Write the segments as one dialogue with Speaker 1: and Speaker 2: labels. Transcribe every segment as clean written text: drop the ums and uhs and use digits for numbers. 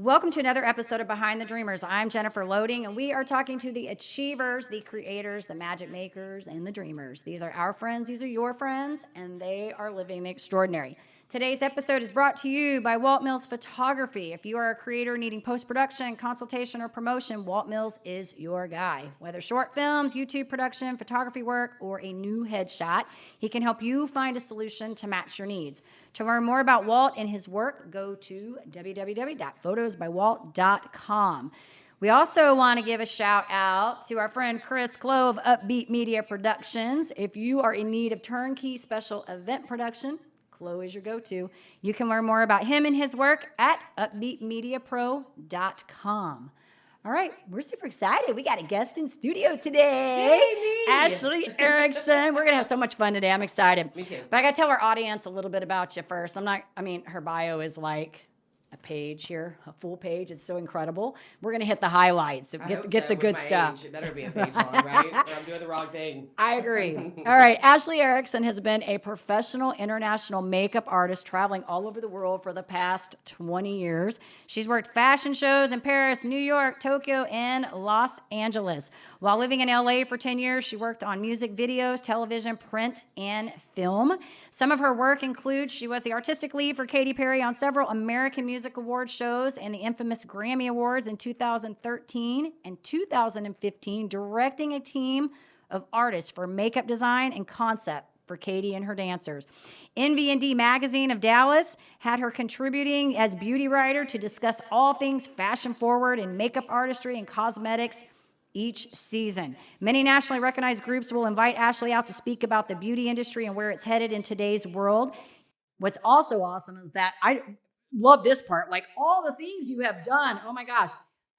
Speaker 1: Welcome to another episode of Behind the Dreamers. I'm Jennifer Loading, and we are talking to the achievers, the creators, the magic makers, and the dreamers. These are our friends, these are your friends, and they are living the extraordinary. Today's episode is brought to you by Walt Mills Photography. If you are a creator needing post-production, consultation, or promotion, Walt Mills is your guy. Whether short films, YouTube production, photography work, or a new headshot, he can help you find a solution to match your needs. To learn more about Walt and his work, go to www.photosbywalt.com. We also want to give a shout out to our friend Chris Clow of Upbeat Media Productions. If you are in need of turnkey special event production, Clow is your go-to. You can learn more about him and his work at upbeatmediapro.com. All right, we're super excited. We got a guest in studio today.
Speaker 2: Yay,
Speaker 1: Ashlee Erickson. We're going to have so much fun today. I'm excited.
Speaker 2: Me too.
Speaker 1: But I got to tell our audience a little bit about you first. Her bio is like a page here, a full page. It's so incredible. We're going to hit the highlights. Get the good stuff.
Speaker 2: Age, it better be a page long, right? Or I'm doing the wrong thing.
Speaker 1: I agree. All right. Ashlee Erickson has been a professional international makeup artist traveling all over the world for the past 20 years. She's worked fashion shows in Paris, New York, Tokyo, and Los Angeles. While living in LA for 10 years, she worked on music videos, television, print, and film. Some of her work includes she was the artistic lead for Katy Perry on several American Music Awards shows and the infamous Grammy Awards in 2013 and 2015, directing a team of artists for makeup design and concept for Katy and her dancers. Envy&D magazine of Dallas had her contributing as beauty writer to discuss all things fashion forward and makeup artistry and cosmetics each season. Many nationally recognized groups will invite Ashlee out to speak about the beauty industry and where it's headed in today's world. What's also awesome is that I love this part, like all the things you have done. Oh my gosh.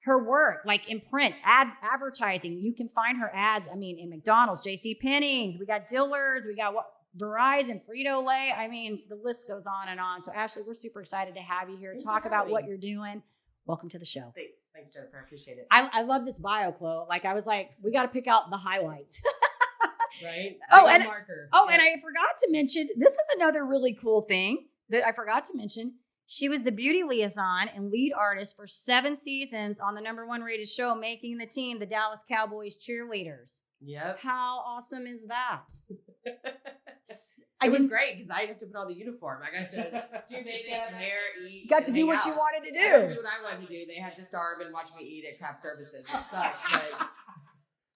Speaker 1: Her work, like in print, advertising. You can find her ads, in McDonald's, JCPenney's, we got Dillard's, we got Verizon, Frito-Lay. The list goes on and on. So Ashlee, we're super excited to have you here. Talk about what you're doing. Welcome to the show.
Speaker 2: Thanks, Jennifer. I appreciate it.
Speaker 1: I love this bio, Chloe. I was like, we got to pick out the highlights.
Speaker 2: Right?
Speaker 1: And
Speaker 2: marker.
Speaker 1: And I forgot to mention, this is another really cool thing that I forgot to mention. She was the beauty liaison and lead artist for 7 seasons on the #1 rated show, making the team the Dallas Cowboys Cheerleaders.
Speaker 2: Yep.
Speaker 1: How awesome is that?
Speaker 2: It was great because I didn't have to put on the uniform. I got to do makeup, hair, eat.
Speaker 1: You got to do what you wanted to
Speaker 2: I got to
Speaker 1: do.
Speaker 2: do what I wanted to do. They had to starve and watch me eat at craft services, which sucks.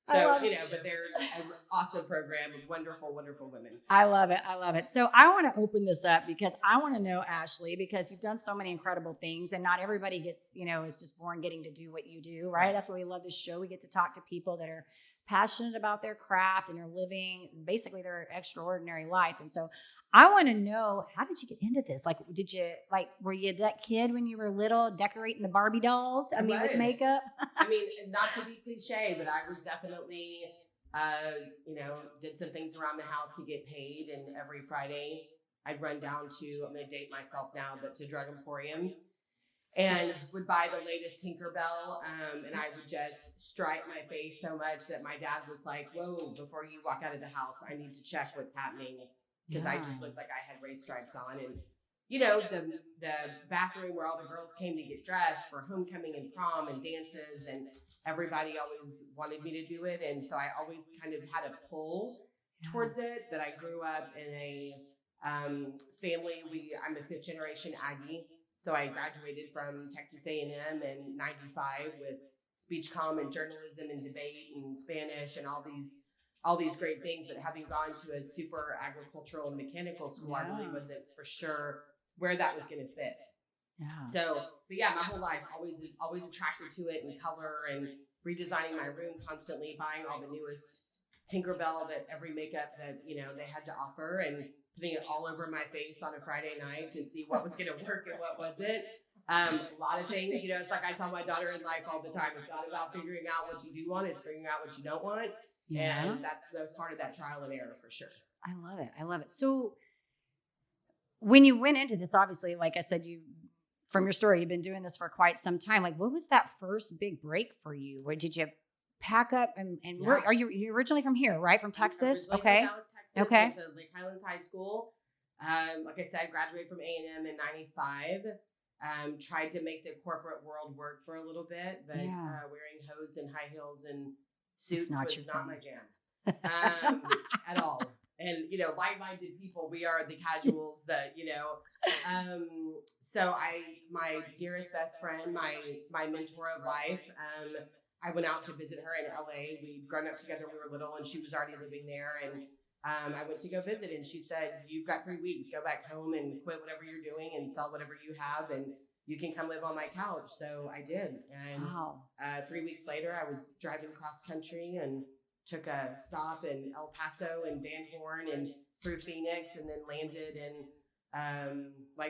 Speaker 2: But they're an awesome program of wonderful, wonderful women.
Speaker 1: I love it. So I want to open this up because I want to know, Ashlee, because you've done so many incredible things and not everybody gets, is just born getting to do what you do, right? That's why we love this show. We get to talk to people that are passionate about their craft and are living basically their extraordinary life. And so I want to know, how did you get into this? Were you that kid when you were little decorating the Barbie dolls? With makeup?
Speaker 2: Not to be cliche, but I was definitely, did some things around the house to get paid. And every Friday I'd run down to, I'm going to date myself now, but to Drug Emporium and would buy the latest Tinkerbell. And I would just stripe my face so much that my dad was like, whoa, before you walk out of the house, I need to check what's happening. Because I just looked like I had race stripes on. And, the bathroom where all the girls came to get dressed for homecoming and prom and dances. And everybody always wanted me to do it. And so I always kind of had a pull towards it. But I grew up in a family. I'm a 5th generation Aggie. So I graduated from Texas A&M in 95 with speech comm and journalism and debate and Spanish and all these great things, but having gone to a super agricultural and mechanical school, I really wasn't for sure where that was going to fit.
Speaker 1: Yeah.
Speaker 2: So, my whole life always attracted to it and color and redesigning my room constantly, buying all the newest Tinkerbell that every makeup that, they had to offer and putting it all over my face on a Friday night to see what was going to work and what wasn't. A lot of things, it's like I tell my daughter in life all the time, it's not about figuring out what you do want, it's figuring out what you don't want. Yeah. And that was part of that trial and error for sure.
Speaker 1: I love it. So when you went into this, obviously, like I said, from your story, you've been doing this for quite some time. What was that first big break for you? Where did you pack up and are you originally from here, right? From Texas?
Speaker 2: Okay. From Dallas, Texas. Okay. Went to Lake Highlands High School. Like I said, graduated from A&M in 95. Tried to make the corporate world work for a little bit, but wearing hose and high heels and suits was not my jam at all. And, like-minded people, we are the casuals that, so my dearest best friend, my mentor of life, I went out to visit her in LA. We'd grown up together when we were little, and she was already living there. And I went to go visit, and she said, "You've got 3 weeks. Go back home and quit whatever you're doing and sell whatever you have, and you can come live on my couch." So I did. And 3 weeks later, I was driving cross country and took a stop in El Paso and Van Horn and through Phoenix, and then landed in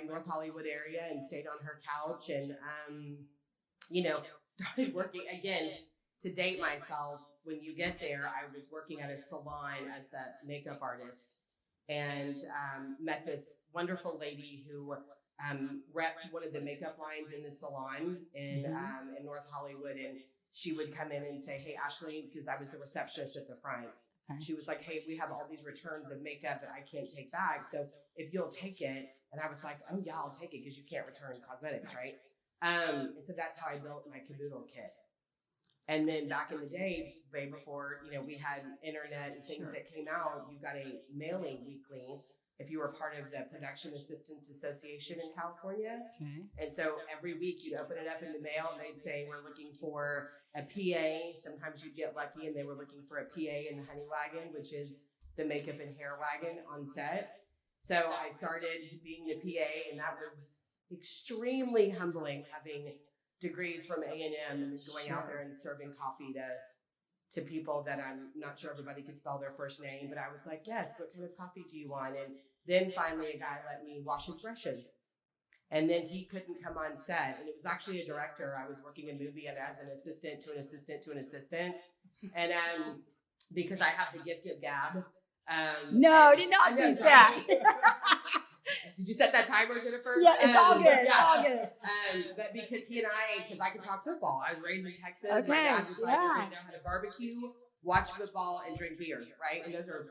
Speaker 2: North Hollywood area and stayed on her couch and started working again. To date myself, when you get there, I was working at a salon as the makeup artist, and met this wonderful lady who repped one of the makeup lines in the salon in North Hollywood, and she would come in and say, "Hey, Ashlee," because I was the receptionist at the front. Okay. She was like, "Hey, we have all these returns of makeup that I can't take back. So if you'll take it." And I was like, "Oh yeah, I'll take it," because you can't return cosmetics, right? And so that's how I built my caboodle kit. And then back in the day, way before, we had internet and things that came out, you got a mailing weekly if you were part of the Production Assistants Association in California. Okay. And so every week you'd open it up in the mail and they'd say, "We're looking for a PA." Sometimes you'd get lucky and they were looking for a PA in the honey wagon, which is the makeup and hair wagon on set. So I started being the PA, and that was extremely humbling, having degrees from A&M and then going out there and serving coffee to people that I'm not sure everybody could spell their first name, but I was like, "Yes, what kind of coffee do you want?" And then finally a guy let me wash his brushes. And then he couldn't come on set. And it was actually a director. I was working a movie and as an assistant to an assistant to an assistant. And because I have the gift of gab.
Speaker 1: No, did not do that.
Speaker 2: Did you set that timer, Jennifer?
Speaker 1: Yeah, it's all good. It's all good.
Speaker 2: But because because I could talk football. I was raised in Texas. Okay. My dad was like, "You're going to know how to barbecue, watch football, and drink beer," right? And those are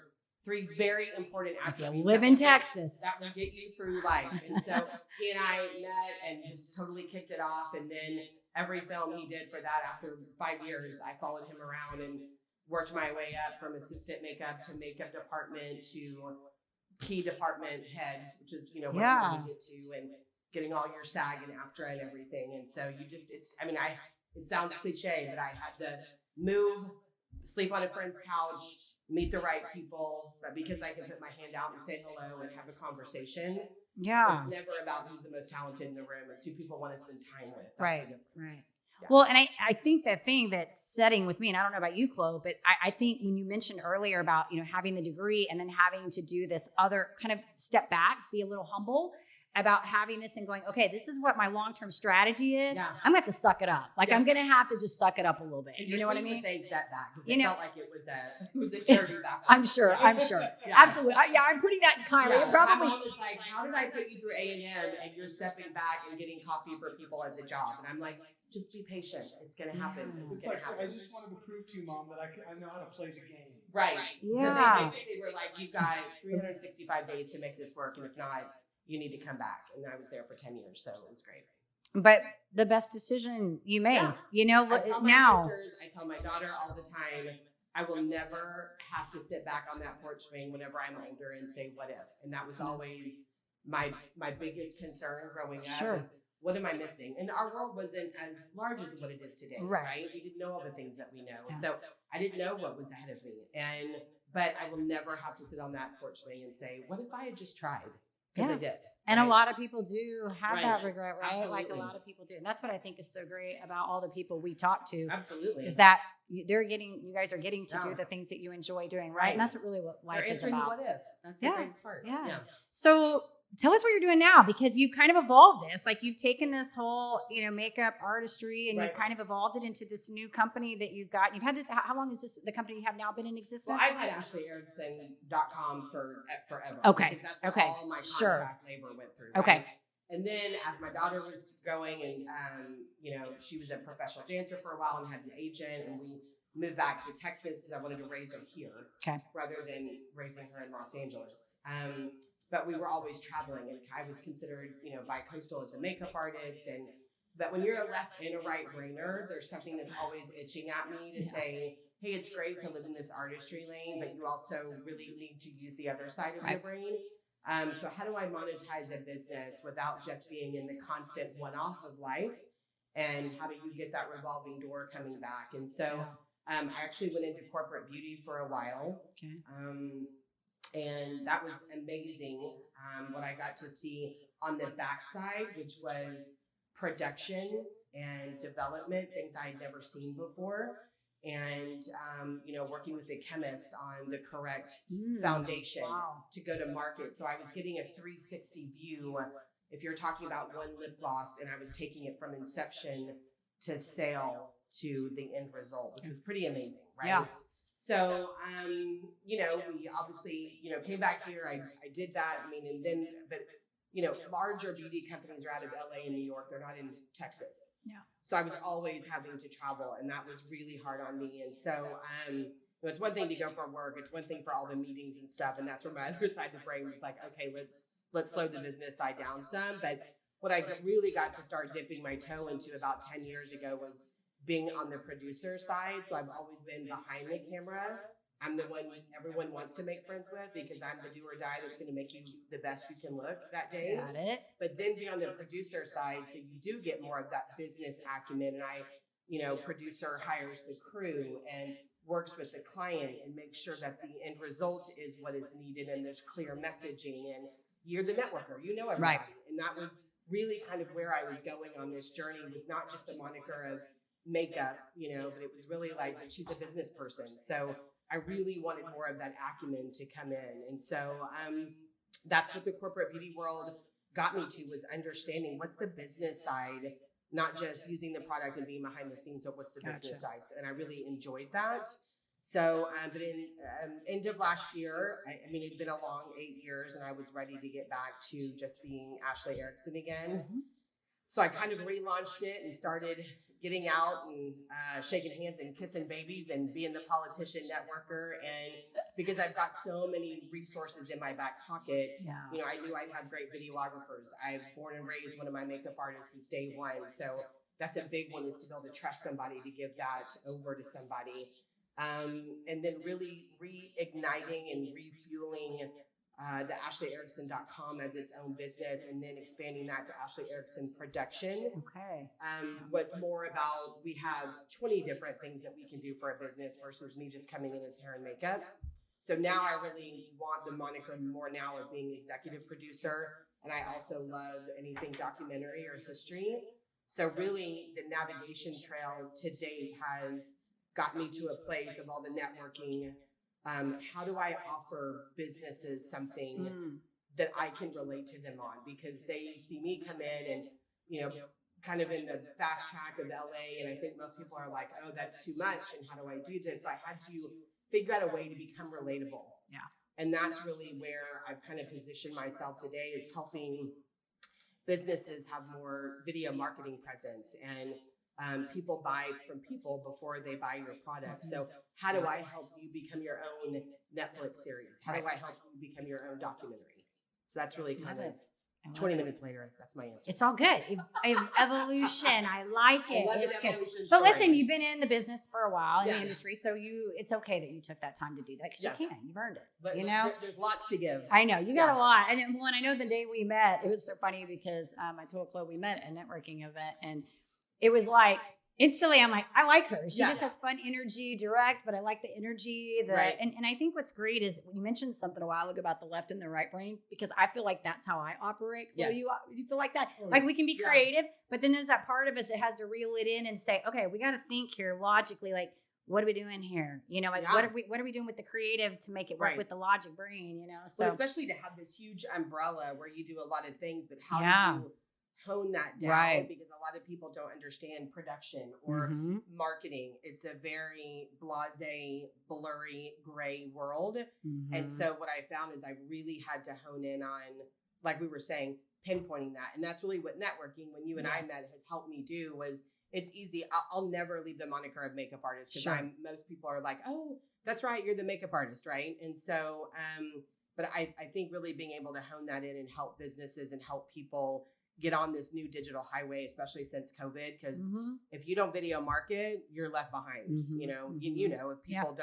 Speaker 2: 3 very important attributes.
Speaker 1: Live in Texas.
Speaker 2: That will get you through life. And so he and I met and just totally kicked it off. And then every film he did for that, after 5 years, I followed him around and worked my way up from assistant makeup to makeup department to key department head, which is, where you get to, and getting all your SAG and AFTRA and everything. And so it sounds cliche, but I had to move, sleep on a friend's couch, meet the right people, but because I can put my hand out and say hello and have a conversation. Yeah. It's never about who's the most talented in the room. It's who people want to spend time with. That's
Speaker 1: right.
Speaker 2: The difference.
Speaker 1: Right. Yeah. Well, and I think the thing that's setting with me, and I don't know about you, Chloe, but I think when you mentioned earlier about, having the degree and then having to do this other kind of step back, be a little humble about having this and going, okay, this is what my long-term strategy is. Yeah. I'm going to have to suck it up. I'm going to have to just suck it up a little bit.
Speaker 2: And
Speaker 1: you know what I mean?
Speaker 2: Saying step back, because it felt like it was a charity back.
Speaker 1: I'm sure. Yeah. Absolutely. I'm putting that in kind.
Speaker 2: Yeah. Probably. My mom was like, "How did I put you through A&M and you're stepping back and getting coffee for people as a job?" And I'm like, "Just be patient. It's going to happen.
Speaker 3: It's going to happen." I just wanted to prove to you, Mom, that I know how to play the game.
Speaker 2: Right.
Speaker 1: Yeah.
Speaker 2: So they basically were like, "You've got 365 days to make this work, and if not, you need to come back." And I was there for 10 years, so it was great.
Speaker 1: But the best decision you made,
Speaker 2: I tell my sisters, I tell my daughter all the time, I will never have to sit back on that porch swing whenever I'm older and say, "What if?" And that was always my biggest concern growing up.
Speaker 1: Sure.
Speaker 2: Was, what am I missing? And our world wasn't as large as what it is today, right? We didn't know all the things that we know. Yeah. So I didn't know what was ahead of me. But I will never have to sit on that porch swing and say, "What if I had just tried?" Because I did.
Speaker 1: And a lot of people do have that regret, right?
Speaker 2: Absolutely.
Speaker 1: Like a lot of people do. And that's what I think is so great about all the people we talk to.
Speaker 2: Absolutely.
Speaker 1: Is that you guys are getting to do the things that you enjoy doing, right? And that's really what life is about.
Speaker 2: What if? That's the greatest part.
Speaker 1: Yeah. So tell us what you're doing now, because you've kind of evolved this. Like you've taken this whole, makeup artistry and you've kind of evolved it into this new company that you've got. You've had this, how long is this, the company you have now been in existence?
Speaker 2: Well, I've had AshleeErickson.com for forever.
Speaker 1: Okay.
Speaker 2: Because that's where all my contract labor went through. Right?
Speaker 1: Okay.
Speaker 2: And then as my daughter was going and, she was a professional dancer for a while and had an agent, and we moved back to Texas because I wanted to raise her here rather than raising her in Los Angeles. but we were always traveling, and I was considered, you know, bi-coastal as a makeup artist. But when you're a left and a right brainer, there's something that's always itching at me to say, hey, it's great to live in this artistry lane, but you also really need to use the other side of your brain. So how do I monetize a business without just being in the constant one-off of life? And how do you get that revolving door coming back? And so I actually went into corporate beauty for a while.
Speaker 1: Okay.
Speaker 2: And that was amazing. What I got to see on the backside, which was production and development, things I had never seen before. And, you know, working with a chemist on the correct foundation to go to market. So I was getting a 360 view. If you're talking about one lip gloss, and I was taking it from inception to sale to the end result, which was pretty amazing, right?
Speaker 1: Yeah.
Speaker 2: So, you know, we obviously, you know, came back here. I did that. I mean, and then, but, you know, larger beauty companies are out of LA and New York. They're not in Texas.
Speaker 1: Yeah.
Speaker 2: So I was always having to travel, and that was really hard on me. And so, you know, it's one thing to go for work. It's one thing for all the meetings and stuff. And that's where my other side of the brain was like, okay, let's slow the business side down some. But what I really got to start dipping my toe into about 10 years ago was being on the producer side. So I've always been behind the camera. I'm the one everyone wants to make friends with because I'm the do or die that's going to make you the best you can look that day.
Speaker 1: Got it.
Speaker 2: But then be on the producer side, so you do get more of that business acumen. And I, you know, producer hires the crew and works with the client and makes sure that the end result is what is needed and there's clear messaging. And you're the networker, you know everybody.
Speaker 1: Right.
Speaker 2: And that was really kind of where I was going on this journey. It was not just the moniker of makeup, you know, but it was really like, she's a business person. So I really wanted more of that acumen to come in. And so that's what the corporate beauty world got me to, was understanding what's the business side, not just using the product and being behind the scenes, but what's the business side. And I really enjoyed that. So, but in end of last year, I mean, it'd been a long 8 years and I was ready to get back to just being Ashlee Erickson again. So I kind of relaunched it and started getting out and shaking hands and kissing babies and being the politician networker. And because I've got so many resources in my back pocket, you know, I knew I'd have great videographers. I've born and raised one of my makeup artists since day one. So that's a big one, is to be able to trust somebody to give that over to somebody. And then really reigniting and refueling the AshleeErickson.com as its own business, and then expanding that to Ashlee Erickson Production.
Speaker 1: Okay.
Speaker 2: Was more about, we have 20 different things that we can do for a business versus me just coming in as hair and makeup. So now I really want the moniker more now of being executive producer. And I also love anything documentary or history. So really the navigation trail to date has got me to a place of all the networking. How do I offer businesses something that I can relate to them on? Because they see me come in and, you know, kind of in the fast track of LA. And I think most people are like, oh, that's too much. And how do I do this? So I had to figure out a way to become relatable.
Speaker 1: Yeah.
Speaker 2: And that's really where I've kind of positioned myself today, is helping businesses have more video marketing presence, and people buy from people before they buy your product. So how do I help you become your own Netflix series? How do I help you become your own documentary? So that's really kind of 20 minutes later. That's my answer.
Speaker 1: It's all good. Evolution. I like it.
Speaker 2: I love
Speaker 1: It's
Speaker 2: an
Speaker 1: good.
Speaker 2: evolution
Speaker 1: But
Speaker 2: story.
Speaker 1: listen, you've been in the business for a while in
Speaker 2: Yeah.
Speaker 1: the industry, so it's okay that you took that time to do that, because you can. You've earned it.
Speaker 2: But
Speaker 1: you know,
Speaker 2: there's lots to give.
Speaker 1: I know you got a lot. And then, I know the day we met, it was so funny because I told Chloe we met at a networking event, and it was like, instantly, I'm like, I like her. She just has fun energy, direct, but I like the energy. And I think what's great is, you mentioned something a while ago about the left and the right brain, because I feel like that's how I operate.
Speaker 2: Yes.
Speaker 1: You feel like that? Like, we can be creative, but then there's that part of us that has to reel it in and say, okay, we got to think here logically, like, what are we doing here? You know, like what are we doing with the creative to make it work with the logic brain, you know? So
Speaker 2: well, especially to have this huge umbrella where you do a lot of things, but how do you hone that down? Because a lot of people don't understand production or marketing. It's a very blasé, blurry, gray world. And so what I found is I really had to hone in on, like we were saying, pinpointing that. And that's really what networking, when you and I met, has helped me do. Was it's easy. I'll never leave the moniker of makeup artist, because most people are like, oh, that's right, you're the makeup artist, right? And so, But I think really being able to hone that in and help businesses and help people get on this new digital highway, especially since COVID, because if you don't video market, you're left behind. You know, you know, if people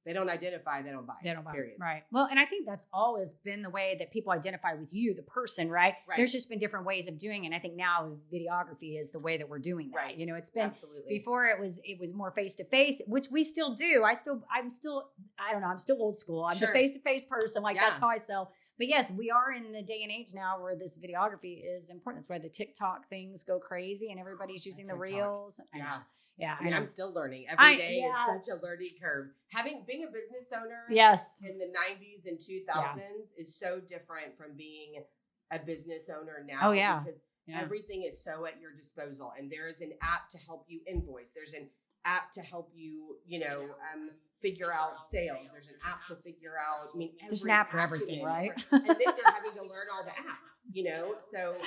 Speaker 2: they don't identify, they don't buy.
Speaker 1: They don't buy.
Speaker 2: Period.
Speaker 1: Right. Well, and I think that's always been the way that people identify with you, the person, right? There's just been different ways of doing it. And I think now videography is the way that we're doing that.
Speaker 2: Right.
Speaker 1: You know, it's been
Speaker 2: Absolutely.
Speaker 1: before it was more face to face, which we still do. I'm still old school. I'm the face to face person. Like that's how I sell. But yes, we are in the day and age now where this videography is important. That's why the TikTok things go crazy and everybody's using the reels. Yeah,
Speaker 2: I mean, I'm still learning. Every day is such a learning curve. Being a business owner in the 90s and 2000s is so different from being a business owner now. Because everything is so at your disposal. And there is an app to help you invoice. There's an app to help you, figure out sales. There's an app to figure out,
Speaker 1: there's an app for everything, right?
Speaker 2: And then you're having to learn all the apps, So,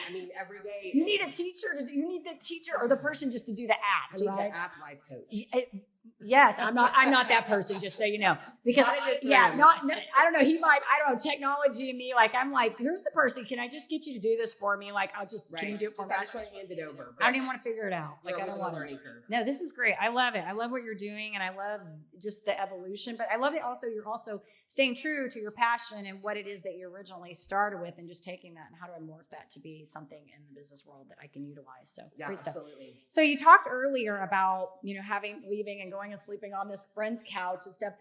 Speaker 2: every day.
Speaker 1: You need a teacher you need the teacher or the person just to do the apps, right?
Speaker 2: The app life coach.
Speaker 1: Yes, I'm not that person, just so you know. Because I don't know, technology and me, like, I'm like, here's the person. Can I just get you to do this for me? Like, can you do it for me?
Speaker 2: I just want to hand it over.
Speaker 1: I don't even want to figure it out.
Speaker 2: Like, I don't want
Speaker 1: learning curve. No, this is great. I love it. I love what you're doing and I love just the evolution, but I love it also. You're also staying true to your passion and what it is that you originally started with and just taking that and how do I morph that to be something in the business world that I can utilize. So great stuff.
Speaker 2: Absolutely.
Speaker 1: So you talked earlier about, leaving and going and sleeping on this friend's couch and stuff.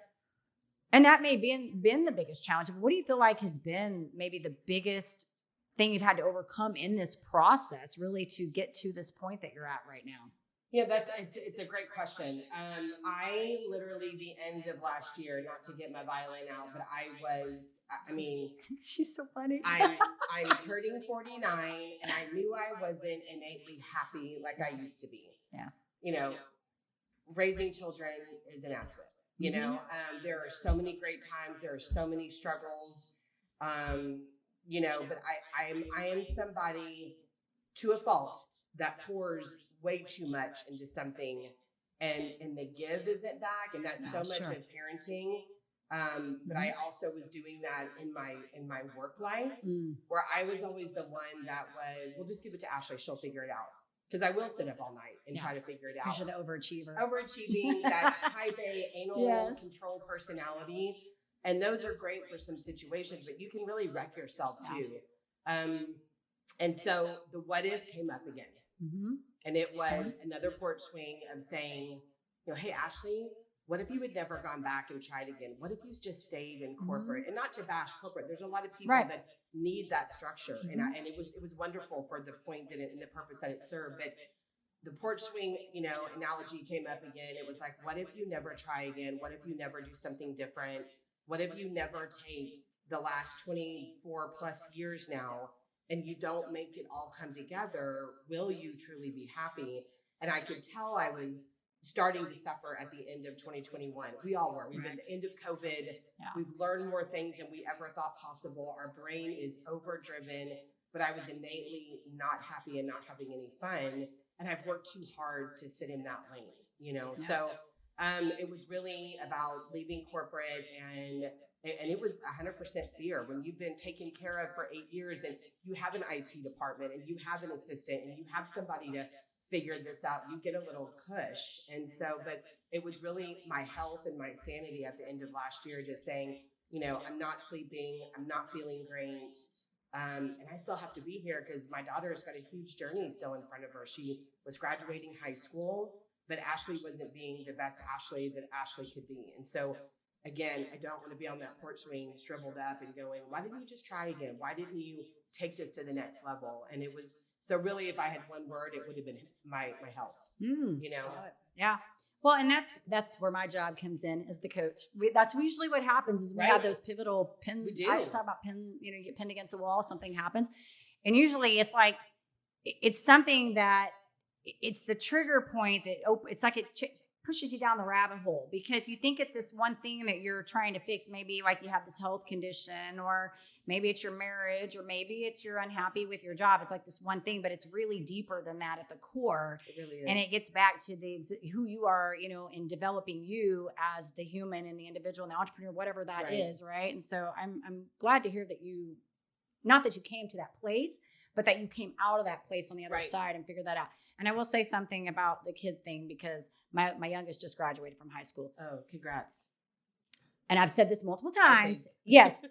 Speaker 1: And that may been the biggest challenge. But what do you feel like has been maybe the biggest thing you've had to overcome in this process, really, to get to this point that you're at right now?
Speaker 2: Yeah, it's a great question. I literally the end of last year, not to get my violin out, but
Speaker 1: she's so funny.
Speaker 2: I'm turning 49 and I knew I wasn't innately happy like I used to be. Yeah. Raising children is an aspect. There are so many great times. There are so many struggles. But I am somebody to a fault that pours way too much into something and the give isn't back. And that's so much of parenting. But I also was doing that in my work life where I was always the one that was, we'll just give it to Ashlee. She'll figure it out. Because I will sit up all night and try to figure it out.
Speaker 1: Because you're the overachiever.
Speaker 2: Overachieving, that type A anal control personality. And those are great for some situations, but you can really wreck yourself too. And so the what if came up again. And it was another porch swing of saying, hey, Ashlee, what if you had never gone back and tried again? What if you just stayed in corporate? And not to bash corporate. There's a lot of people that need that structure. And it was wonderful for the point that and the purpose that it served. But the porch swing, analogy came up again. It was like, what if you never try again? What if you never do something different? What if you never take the last 24 plus years now and you don't make it all come together? Will you truly be happy? And I could tell I was starting to suffer at the end of 2021. We all were. We've been at the end of COVID. We've learned more things than we ever thought possible. Our brain is overdriven, but I was innately not happy and not having any fun. And I've worked too hard to sit in that lane, So it was really about leaving corporate and it was 100% fear when you've been taken care of for 8 years and you have an IT department and you have an assistant and you have somebody to figure this out, you get a little cush. And so, but it was really my health and my sanity at the end of last year, just saying, I'm not sleeping, I'm not feeling great. And I still have to be here because my daughter has got a huge journey still in front of her. She was graduating high school, but Ashlee wasn't being the best Ashlee that Ashlee could be. And so again, I don't want to be on that porch swing shriveled up and going, why didn't you just try again? Why didn't you take this to the next level? And it was, so really, if I had one word, it would have been my health,
Speaker 1: Yeah. Well, and that's where my job comes in as the coach. That's usually what happens is we have those pivotal pins.
Speaker 2: We do.
Speaker 1: I talk about pin, you get pinned against a wall, something happens. And usually it's like, it's something that it's the trigger point that it's like pushes you down the rabbit hole because you think it's this one thing that you're trying to fix. Maybe like you have this health condition, or maybe it's your marriage, or maybe it's you're unhappy with your job. It's like this one thing, but it's really deeper than that at the core.
Speaker 2: It really is.
Speaker 1: And it gets back to who you are, in developing you as the human and the individual and the entrepreneur, whatever that is, right? And so I'm glad to hear that not that you came to that place, but that you came out of that place on the other side and figured that out. And I will say something about the kid thing because my youngest just graduated from high school.
Speaker 2: Oh, congrats.
Speaker 1: And I've said this multiple times. Yes.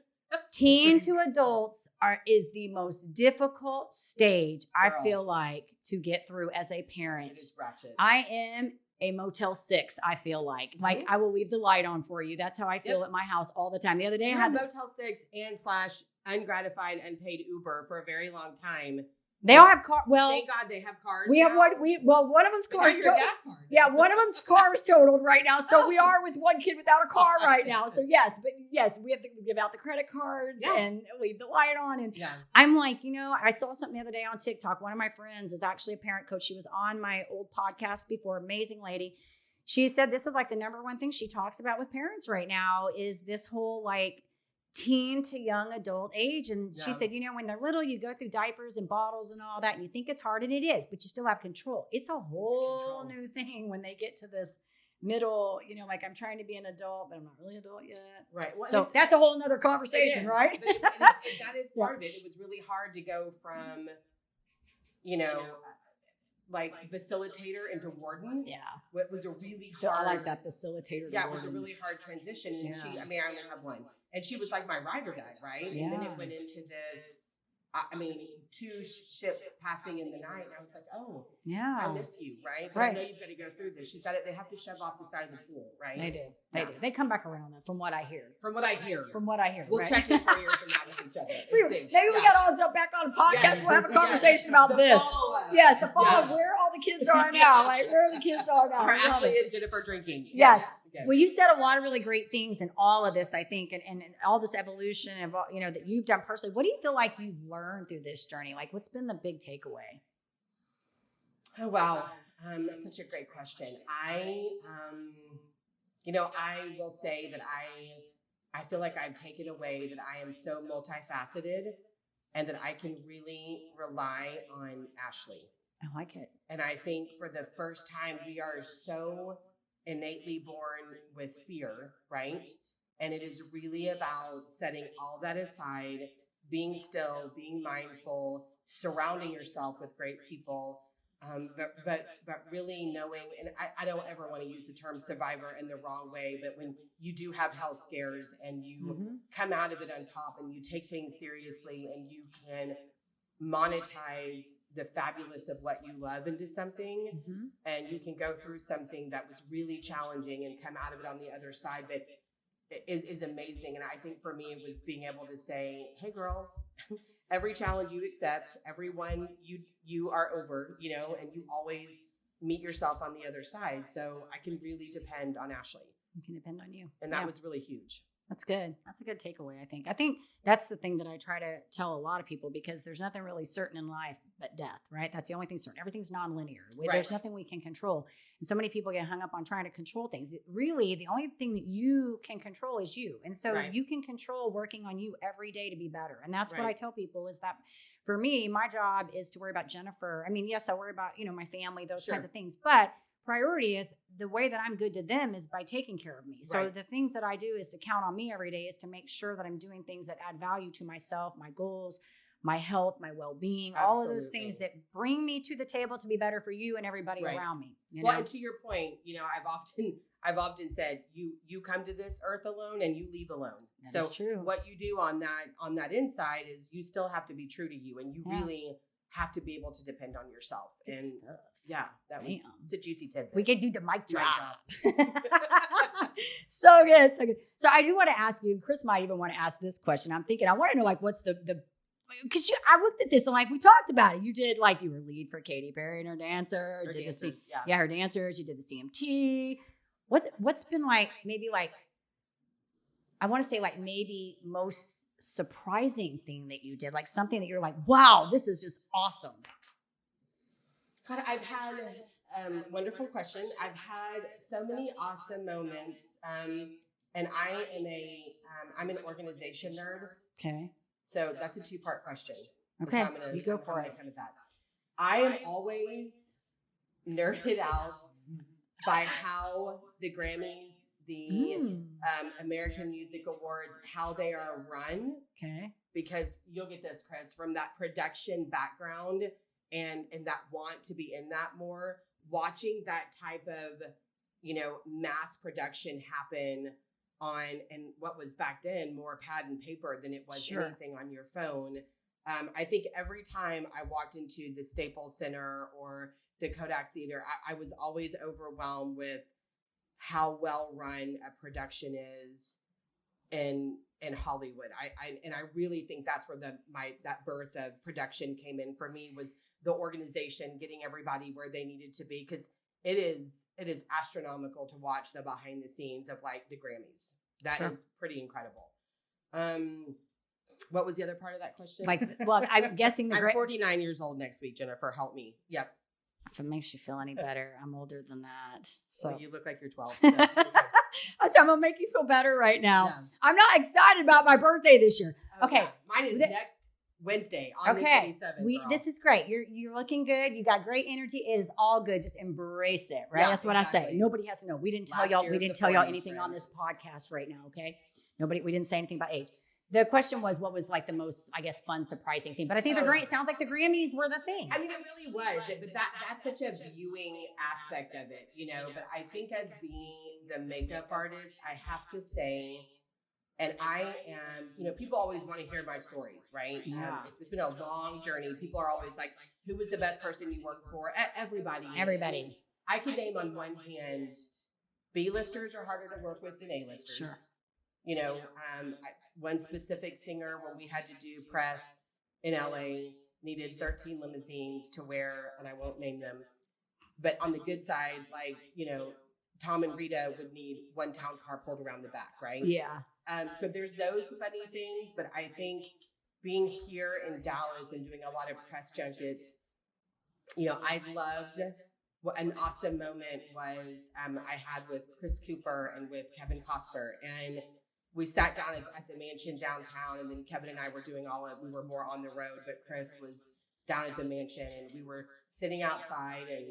Speaker 1: Teen to adults is the most difficult stage, I feel like, to get through as a parent.
Speaker 2: It is ratchet.
Speaker 1: I am a Motel 6, I feel like. Mm-hmm. Like, I will leave the light on for you. That's how I feel at my house all the time. The other day, I had
Speaker 2: Motel 6 and / ungratified unpaid Uber for a very long time.
Speaker 1: They all have cars. Well,
Speaker 2: thank God they have cars.
Speaker 1: We have one. One of them's cars totaled. Yeah, one of them's cars totaled right now. So we are with one kid without a car right now. So yes, we have to give out the credit cards and leave the light on. And I'm like, I saw something the other day on TikTok. One of my friends is actually a parent coach. She was on my old podcast before. Amazing lady. She said this is like the number one thing she talks about with parents right now is this whole like teen to young adult age. And she said, when they're little, you go through diapers and bottles and all that, and you think it's hard, and it is, but you still have control. It's a whole new thing when they get to this middle, like I'm trying to be an adult, but I'm not really adult yet. Right. Well, so that's a whole nother conversation, right?
Speaker 2: But that is part of it. It was really hard to go from, like facilitator into warden. Yeah. What was a really hard.
Speaker 1: I like that facilitator.
Speaker 2: Yeah, it was a really hard transition. And I only have one. And she was like my ride or die, right? Yeah. And then it went into this, 2 ships passing in the night. And I was like, oh, yeah, I miss you, right? But I know you've got to go through this. They have to shove off the side of the pool, right?
Speaker 1: They do. They do. They come back around, though, from what I hear.
Speaker 2: We'll check in 4 years from now with each other.
Speaker 1: Maybe we got to all jump back on a podcast. Yes. We'll have a conversation about this. Yes, the fall of where all the kids are now. Like, where the kids are now.
Speaker 2: Or Ashlee and Jennifer drinking.
Speaker 1: Yes. Well, you said a lot of really great things in all of this, I think, and all this evolution and that you've done personally. What do you feel like you've learned through this journey? Like, what's been the big takeaway?
Speaker 2: Oh, wow. That's such a great question. I will say that I feel like I've taken away that I am so multifaceted and that I can really rely on Ashlee.
Speaker 1: I like it.
Speaker 2: And I think for the first time, we are so innately born with fear, right? And it is really about setting all that aside, being still, being mindful, surrounding yourself with great people, but really knowing, and I don't ever want to use the term survivor in the wrong way, but when you do have health scares and you come out of it on top and you take things seriously and you can monetize the fabulous of what you love into something, and you can go through something that was really challenging and come out of it on the other side, but is amazing. And I think for me, it was being able to say, hey girl, every challenge you accept, everyone you are over, and you always meet yourself on the other side. So I can really depend on Ashlee.
Speaker 1: You can depend on you.
Speaker 2: And that was really huge.
Speaker 1: That's good. That's a good takeaway, I think. I think that's the thing that I try to tell a lot of people, because there's nothing really certain in life but death, right? That's the only thing certain. Everything's nonlinear. There's nothing we can control. And so many people get hung up on trying to control things. Really, the only thing that you can control is you. And so you can control working on you every day to be better. And that's what I tell people is that for me, my job is to worry about Jennifer. Yes, I worry about, my family, those kinds of things. But priority is the way that I'm good to them is by taking care of me. So the things that I do is to count on me every day is to make sure that I'm doing things that add value to myself, my goals, my health, my well-being, all of those things that bring me to the table to be better for you and everybody around me.
Speaker 2: Well, and to your point, I've often said you come to this earth alone and you leave alone.
Speaker 1: That is true.
Speaker 2: What you do on that inside is you still have to be true to you, and you really have to be able to depend on yourself.
Speaker 1: Good
Speaker 2: and
Speaker 1: stuff.
Speaker 2: Yeah, that was it's a juicy tidbit.
Speaker 1: We could do the mic drop. So good, so good. So I do want to ask you, and Chris might even want to ask this question. I'm thinking, I want to know, like, what's the because I looked at this and like we talked about it. You did you were lead for Katy Perry and her dancer. Her dancers. You did the CMT. What's been maybe I want to say maybe most surprising thing that you did, something that you're wow, this is just awesome.
Speaker 2: God, I've had Wonderful question. I've had so many awesome moments. And I am I'm an organization nerd.
Speaker 1: Okay.
Speaker 2: So that's a 2-part question.
Speaker 1: Okay.
Speaker 2: So
Speaker 1: You go for it.
Speaker 2: Come at that. I am always nerded out by how the Grammys, the American Music Awards, how they are run.
Speaker 1: Okay.
Speaker 2: Because you'll get this, Chris, from that production background and that want to be in that more, watching that type of, mass production happen on, and what was back then more pad and paper than it was anything on your phone. I think every time I walked into the Staples Center or the Kodak Theater, I was always overwhelmed with how well run a production is in Hollywood. I really think that's where that birth of production came in for me, was the organization, getting everybody where they needed to be, because it is astronomical to watch the behind the scenes of like the Grammys. That is pretty incredible. What was the other part of that question?
Speaker 1: I'm guessing
Speaker 2: I'm 49 years old next week, Jennifer. Help me. Yep.
Speaker 1: If it makes you feel any better, I'm older than that. So
Speaker 2: you look like you're 12.
Speaker 1: So I'm gonna make you feel better right now. Yeah. I'm not excited about my birthday this year. Okay.
Speaker 2: Mine is next Wednesday on the 27th.
Speaker 1: This is great. You're looking good. You got great energy. It is all good. Just embrace it, right? That's what I say. Nobody has to know. We didn't tell y'all anything on this podcast right now, okay? We didn't say anything about age. The question was, what was like the most, I guess, fun, surprising thing? But I think sounds like the Grammys were the thing.
Speaker 2: I mean, it really was. But that's such a viewing aspect of it, But I think as being the makeup artist, I have to say, and I am, people always want to hear my stories, right?
Speaker 1: Yeah.
Speaker 2: It's been a long journey. People are always like, who was the best person you worked for? Everybody.
Speaker 1: Everybody.
Speaker 2: I can name on one hand, B-listers are harder to work with than A-listers.
Speaker 1: Sure.
Speaker 2: One specific singer, when we had to do press in LA, needed 13 limousines to wear, and I won't name them. But on the good side, like, Tom and Rita would need one town car pulled around the back, right?
Speaker 1: Yeah.
Speaker 2: So there's those funny things, but I think being here in Dallas and doing a lot of press junkets, I loved what an awesome moment was I had with Chris Cooper and with Kevin Costner. And we sat down at the mansion downtown, and then Kevin and I were doing we were more on the road, but Chris was down at the mansion, and we were sitting outside and,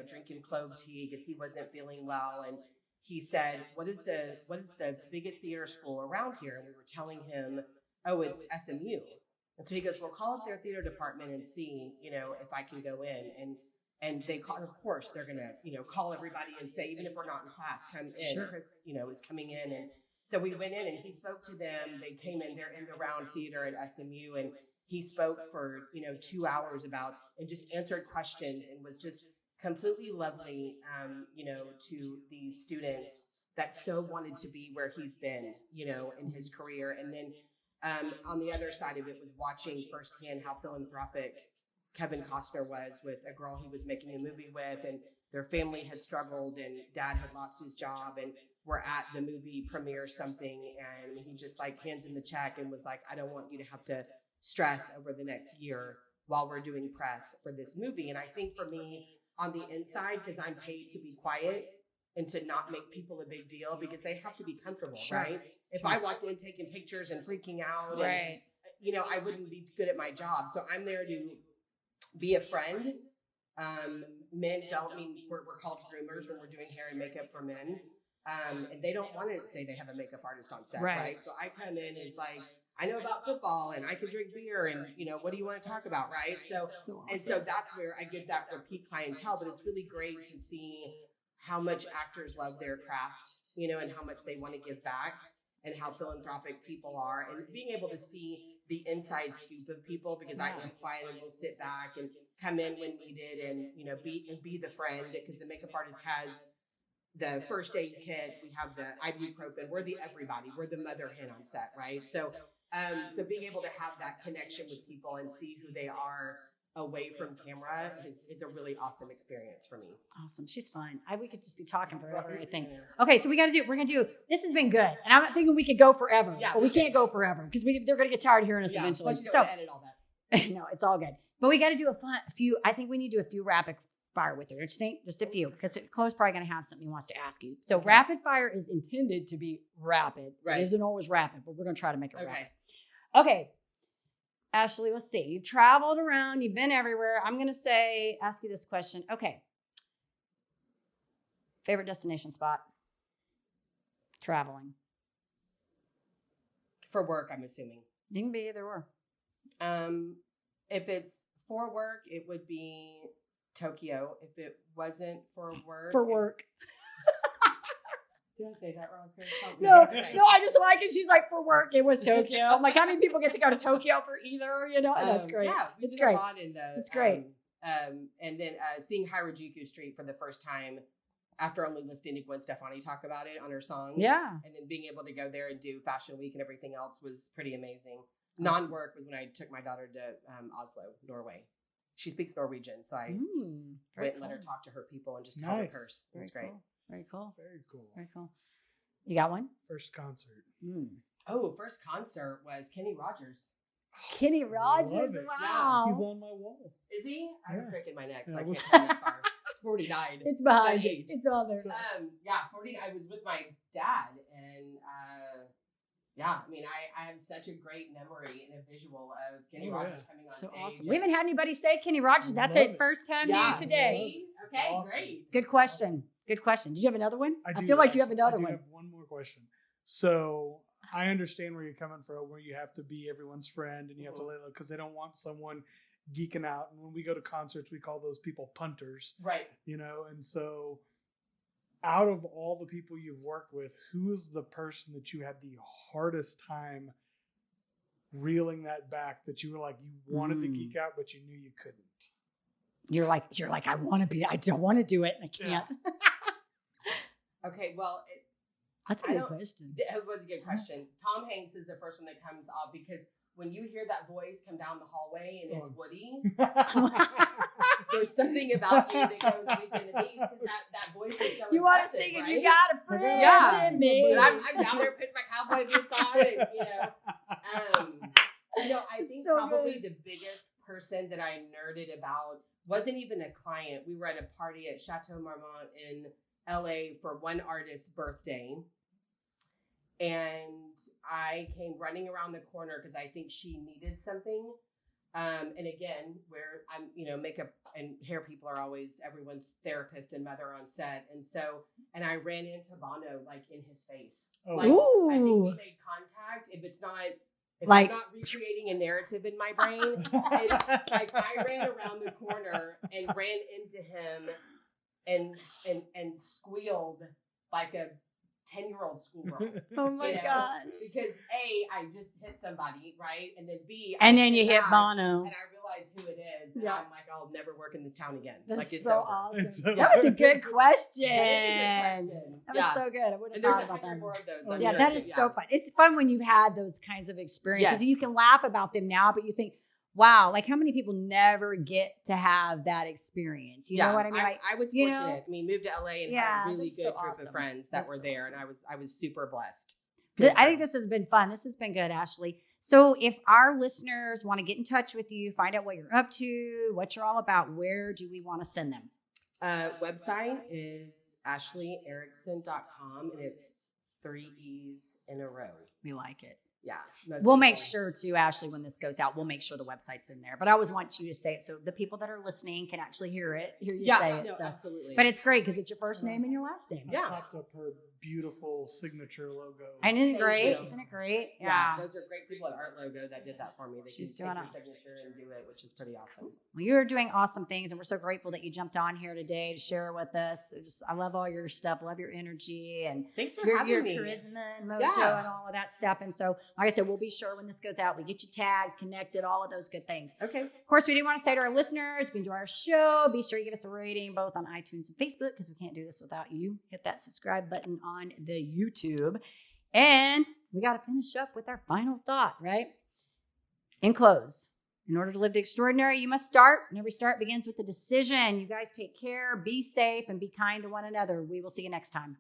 Speaker 2: drinking clove tea because he wasn't feeling well. And he said, what is the biggest theater school around here? And we were telling him, oh, it's SMU. And so he goes, well, call up their theater department and see, if I can go in. And they call, of course, they're going to, call everybody and say, even if we're not in class, come in. Sure. Chris, is coming in. And so we went in and he spoke to them. They came in, they're in the round theater at SMU. And he spoke for, 2 hours and just answered questions and was just completely lovely, to these students that so wanted to be where he's been, in his career. And then on the other side of it was watching firsthand how philanthropic Kevin Costner was with a girl he was making a movie with, and their family had struggled and dad had lost his job, and we're at the movie premiere something, and he just like hands him the check and was like, I don't want you to have to stress over the next year while we're doing press for this movie. And I think for me on the inside, because I'm paid to be quiet and to not make people a big deal, because they have to be comfortable, right? If I walked in taking pictures and freaking out, and, I wouldn't be good at my job. So I'm there to be a friend. Men we're called groomers when we're doing hair and makeup for men. And they don't want to say they have a makeup artist on set, right? So I come in as like, I know about football and I can drink beer and, what do you want to talk about, right? So that's where I get that repeat clientele, but it's really great to see how much actors love their craft, and how much they want to give back and how philanthropic people are, and being able to see the inside scoop of people, because I am quiet and will sit back and come in when needed and, be the friend, because the makeup artist has the first aid kit, we have the ibuprofen, we're the everybody, we're the mother hen on set, right? So being able to have that connection with people and see who they are away from camera is a really awesome experience for me.
Speaker 1: Awesome. She's fine. We could just be talking forever, I think. Okay, so we're going to do, this has been good. And I'm thinking we could go forever, but we can't go forever because they're going to get tired of hearing us eventually.
Speaker 2: So edit all that.
Speaker 1: No, it's all good. But we got to do I think we need to do a few rapid fire with her, don't you think? Just a few, because Chloe's probably going to have something he wants to ask you. So rapid fire is intended to be rapid.
Speaker 2: Right.
Speaker 1: It isn't always rapid, but we're going to try to make it
Speaker 2: Okay.
Speaker 1: rapid. Okay. Ashlee, let's see. You've traveled around. You've been everywhere. I'm going to ask you this question. Okay. Favorite destination spot? Traveling.
Speaker 2: For work, I'm assuming.
Speaker 1: You can be either or.
Speaker 2: If it's for work, it would be Tokyo. If it wasn't for work.
Speaker 1: For work.
Speaker 2: Did I say that wrong, Chris?
Speaker 1: No,
Speaker 2: Okay.
Speaker 1: no, I just like it. She's like, for work, it was Tokyo. I'm like, how many people get to go to Tokyo for either? You know, that's great.
Speaker 2: Yeah,
Speaker 1: It's
Speaker 2: did a
Speaker 1: great.
Speaker 2: lot in the,
Speaker 1: It's great.
Speaker 2: And then seeing Harajuku Street for the first time after only listening to Gwen Stefani talk about it on her song.
Speaker 1: Yeah.
Speaker 2: And then being able to go there and do Fashion Week and everything else was pretty amazing.
Speaker 1: Awesome.
Speaker 2: Non-work was when I took my daughter to Oslo, Norway. She speaks Norwegian, so I went and let her talk to her people and just tell her
Speaker 3: Nice.
Speaker 2: purse. It
Speaker 1: Very
Speaker 2: was great.
Speaker 1: cool. Very cool.
Speaker 3: Very cool.
Speaker 1: Very cool. You got one?
Speaker 3: First concert.
Speaker 2: Oh, first concert was Kenny Rogers.
Speaker 1: Kenny Rogers.
Speaker 3: Love it.
Speaker 1: Wow.
Speaker 3: He's on my wall.
Speaker 2: Is he? I have a
Speaker 3: Yeah.
Speaker 2: crick in my neck, so
Speaker 3: Yeah,
Speaker 2: I
Speaker 3: well-
Speaker 2: can't turn that far. It's 49.
Speaker 1: It's behind
Speaker 2: That
Speaker 1: you.
Speaker 2: age.
Speaker 1: It's on there.
Speaker 3: So-
Speaker 2: Yeah, 40. I was with my dad, and yeah, I mean, I have such a great memory and a visual of Kenny
Speaker 3: Oh,
Speaker 2: Rogers
Speaker 3: yeah.
Speaker 2: coming on
Speaker 1: So
Speaker 2: stage.
Speaker 1: awesome. We haven't had anybody say Kenny Rogers. That's
Speaker 3: Love
Speaker 1: it.
Speaker 3: it.
Speaker 1: First time
Speaker 2: Yeah.
Speaker 1: new today.
Speaker 2: See?
Speaker 3: That's
Speaker 2: Okay,
Speaker 3: awesome.
Speaker 2: great.
Speaker 1: Good question. Good question. Did you have another one?
Speaker 3: I do,
Speaker 1: feel like you have
Speaker 3: actually.
Speaker 1: another
Speaker 3: I do
Speaker 1: one.
Speaker 3: have one more question. So I understand where you're coming from, where you have to be everyone's friend and you have to lay low because they don't want someone geeking out. And when we go to concerts, we call those people punters,
Speaker 2: Right.
Speaker 3: you know. And so, out of all the people you've worked with, who is the person that you had the hardest time reeling that back? That you were like, you wanted to geek out, but you knew you couldn't.
Speaker 1: You're like, I want to be, I don't want to do it, and I can't.
Speaker 2: Okay, well,
Speaker 1: That's a
Speaker 2: I
Speaker 1: good
Speaker 2: don't-
Speaker 1: question.
Speaker 2: it was a good question. Tom Hanks is the first one that comes off because when you hear that voice come down the hallway and it's
Speaker 3: Oh.
Speaker 2: Woody, there's something about you that goes weak in the knees because that voice is so
Speaker 1: You want to
Speaker 2: impressive,
Speaker 1: sing it?
Speaker 2: right?
Speaker 1: You got a friend
Speaker 2: Yeah.
Speaker 1: in me.
Speaker 2: But I'm down there putting my cowboy boots on, and, I
Speaker 1: It's
Speaker 2: think
Speaker 1: so
Speaker 2: probably
Speaker 1: good.
Speaker 2: the biggest person that I nerded about wasn't even a client. We were at a party at Chateau Marmont in LA for one artist's birthday. And I came running around the corner because I think she needed something. And again, where I'm, makeup and hair people are always everyone's therapist and mother on set. And I ran into Bono like in his face.
Speaker 3: Oh,
Speaker 2: Like, I think we
Speaker 1: Ooh.
Speaker 2: made contact. If
Speaker 1: Like-
Speaker 2: I'm not recreating a narrative in my brain, it's like I ran around the corner and ran into him and squealed like a 10-year-old schoolgirl.
Speaker 1: Oh my
Speaker 2: You know?
Speaker 1: gosh.
Speaker 2: Because A, I just hit somebody, right? And then B,
Speaker 1: And
Speaker 2: I
Speaker 1: then you
Speaker 2: sit
Speaker 1: hit
Speaker 2: back
Speaker 1: Bono.
Speaker 2: and I realize who it is. And
Speaker 1: Yeah.
Speaker 2: I'm like, I'll never work in this town again.
Speaker 1: That's
Speaker 2: like it's
Speaker 1: so
Speaker 2: over.
Speaker 1: awesome.
Speaker 3: It's over.
Speaker 1: That was a good question.
Speaker 2: That is a good question.
Speaker 1: That was so good. I would have
Speaker 2: And there's
Speaker 1: thought about
Speaker 2: 100
Speaker 1: that.
Speaker 2: more of those.
Speaker 3: Oh,
Speaker 2: I'm
Speaker 1: Yeah,
Speaker 2: sure,
Speaker 1: that
Speaker 2: too.
Speaker 1: is so fun. It's fun when you've had those kinds of experiences.
Speaker 2: Yes.
Speaker 1: You can laugh about them now, but you think, wow, like how many people never get to have that experience? You know what I mean? Like,
Speaker 2: I was
Speaker 1: you
Speaker 2: fortunate.
Speaker 1: know?
Speaker 2: I mean, moved to LA and
Speaker 1: Yeah,
Speaker 2: had a really
Speaker 1: that's
Speaker 2: good
Speaker 1: so
Speaker 2: group
Speaker 1: awesome.
Speaker 2: of friends that
Speaker 1: That's
Speaker 2: were
Speaker 1: so
Speaker 2: there,
Speaker 1: awesome.
Speaker 2: and I was super blessed.
Speaker 1: I think this has been fun. This has been good, Ashlee. So if our listeners want to get in touch with you, find out what you're up to, what you're all about, where do we want to send them?
Speaker 2: Website is ashleeerickson.com, and it's 3 E's in a row.
Speaker 1: We like it.
Speaker 2: Yeah.
Speaker 1: We'll make sure too, Ashlee, when this goes out, we'll make sure the website's in there. But I always want you to say it so the people that are listening can actually hear you say it.
Speaker 2: No,
Speaker 1: So.
Speaker 2: absolutely.
Speaker 1: But it's great because it's your first name and your last name.
Speaker 2: Yeah.
Speaker 3: Popped up her beautiful signature logo.
Speaker 1: Isn't it
Speaker 2: Thank
Speaker 1: great?
Speaker 2: you.
Speaker 1: Isn't it great?
Speaker 2: yeah, those are great people at Art Logo that did that for me. They
Speaker 1: She's
Speaker 2: can
Speaker 1: doing
Speaker 2: take your
Speaker 1: awesome.
Speaker 2: signature and do it, which is pretty awesome.
Speaker 1: Well, you're doing awesome things, and we're so grateful that you jumped on here today to share with us. I love all your stuff. Love your energy and
Speaker 2: Thanks for
Speaker 1: your
Speaker 2: having me.
Speaker 1: charisma and mojo
Speaker 2: Yeah.
Speaker 1: and all of that stuff. And so, like I said, we'll be sure when this goes out, we get you tagged, connected, all of those good things.
Speaker 2: Okay.
Speaker 1: Of course, we do want to say to our listeners, if you enjoy our show, be sure you give us a rating both on iTunes and Facebook because we can't do this without you. Hit that subscribe button on the YouTube. And we got to finish up with our final thought, right? In close, in order to live the extraordinary, you must start, and every start begins with a decision. You guys take care, be safe, and be kind to one another. We will see you next time.